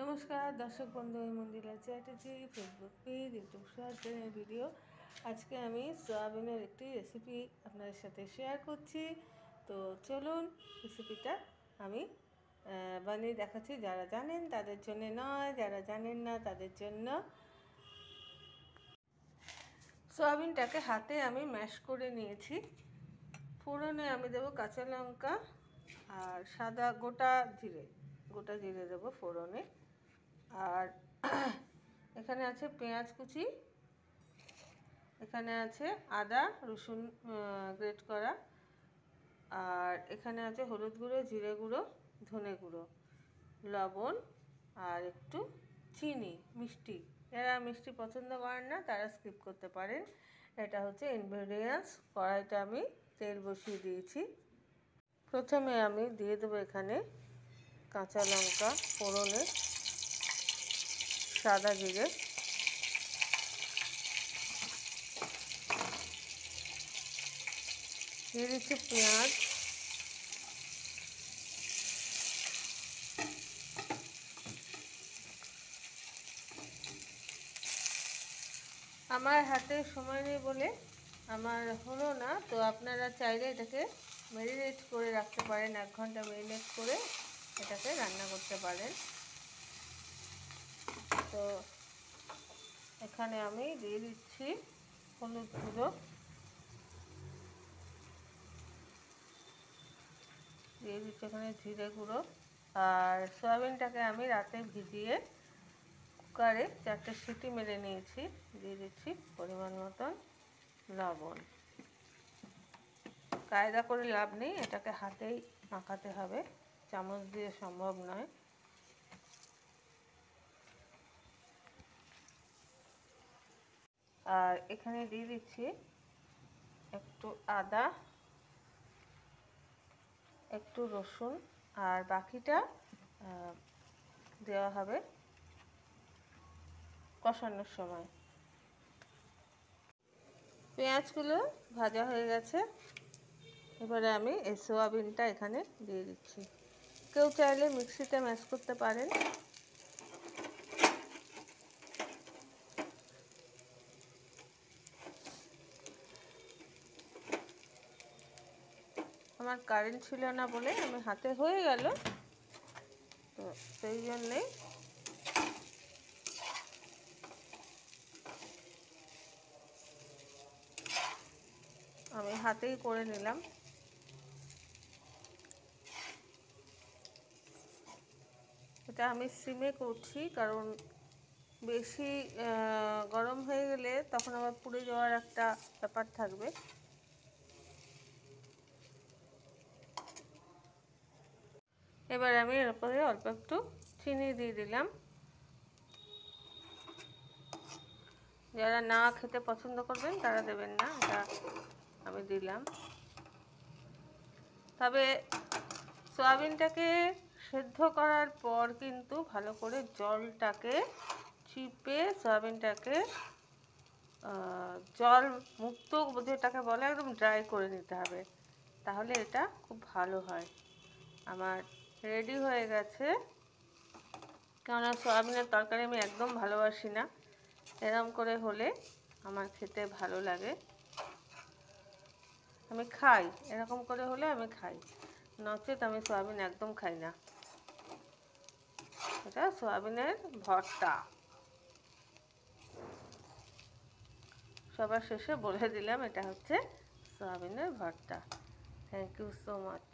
নমস্কার দর্শক বন্ধু, আমি Mandira Chatterjee, Facebook page, YouTube short channel video. আজকে আমি সয়াবিনের একটি রেসিপি আপনাদের সাথে শেয়ার করছি। তো চলুন রেসিপিটা আমি বানিয়ে দেখাচ্ছি। যারা জানেন তাদের জন্য নয়, যারা জানেন না তাদের জন্য। সয়াবিনটাকে হাতে আমি ম্যাশ করে নিয়েছি। ফোড়নে আমি দেবো কাঁচা লঙ্কা আর সাদা গোটা জিরে দেবো ফোড়নে। আর এখানে আছে পেঁয়াজ কুচি, এখানে আছে আদা রসুন গ্রেট করা, আর এখানে আছে হলুদ গুঁড়ো, জিরে গুঁড়ো, ধনে গুঁড়ো, লবণ আর একটু চিনি, মিষ্টি। যারা মিষ্টি পছন্দ করেন না তারা স্কিপ করতে পারেন। এটা হচ্ছে ইনগ্রেডিয়েন্টস। কড়াইটা আমি তেল বসিয়ে দিয়েছি। প্রথমে আমি দিয়ে দেবো এখানে কাঁচা লঙ্কা ফোড়নে, সাদা জিরে, দিয়ে দিচ্ছি পেঁয়াজ, আমার হাতে সময় নেই বলে আমার হলো না। তো আপনারা চাইলে এটাকে ম্যারিনেট করে রাখতে পারেন, 1 ঘন্টা ম্যারিনেট করে এটাকে রান্না করতে পারেন। তো এখানে আমি দিয়ে দিচ্ছি হলুদ গুঁড়ো, দিয়ে দিচ্ছি এখানে জিরে গুঁড়ো, আর সয়াবিনটাকে আমি রাতে ভিজিয়ে কুকারে 4টে সিটি মেরে নিয়েছি। দিয়ে দিচ্ছি পরিমাণ মতন লবণ। কায়দা করে লাভ নেই, এটাকে হাতেই মাখাতে হবে, চামচ দিয়ে সম্ভব নয়। আর এখানে দিয়ে দিচ্ছি একটু আদা, একটু রসুন, আর বাকিটা দেওয়া হবে কষানোর সময়। পেঁয়াজগুলো ভাজা হয়ে গেছে, এবারে আমি এই সোয়াবিনটা এখানে দিয়ে দিচ্ছি। কেউ চাইলে মিক্সিতে ম্যাশ করতে পারেন। আমার কারেন্ট ছিল না বলে আমি হাতে হয়ে গেল, তো সেই জন্যেই আমি হাতেই করে নিলাম। এটা আমি সিমে করছি, কারণ বেশি গরম হয়ে গেলে তখন আবার পুড়ে যাওয়ার একটা ব্যাপার থাকবে। এবার আমি এর উপরে অল্প একটু চিনি দিয়ে দিলাম। যারা না খেতে পছন্দ করবেন তারা দেবেন না, এটা আমি দিলাম। তবে সয়াবিনটাকে সেদ্ধ করার পর কিন্তু ভালো করে জলটাকে চিপে সয়াবিনটাকে জল মুক্ত যেটাকে বলে একদম ড্রাই করে নিতে হবে, তাহলে এটা খুব ভালো হয়। আমার রেডি হয়ে গেছে, কেননা সয়াবিনের তরকারি আমি একদম ভালোবাসি না, এরকম করে হলে আমার খেতে ভালো লাগে, আমি খাই। এরকম করে হলে আমি খাই, নচেত আমি সয়াবিন একদম খাই না। এটা সয়াবিনের ভর্তা। সবার শেষে বলে দিলাম এটা হচ্ছে সয়াবিনের ভর্তা। Thank you so much.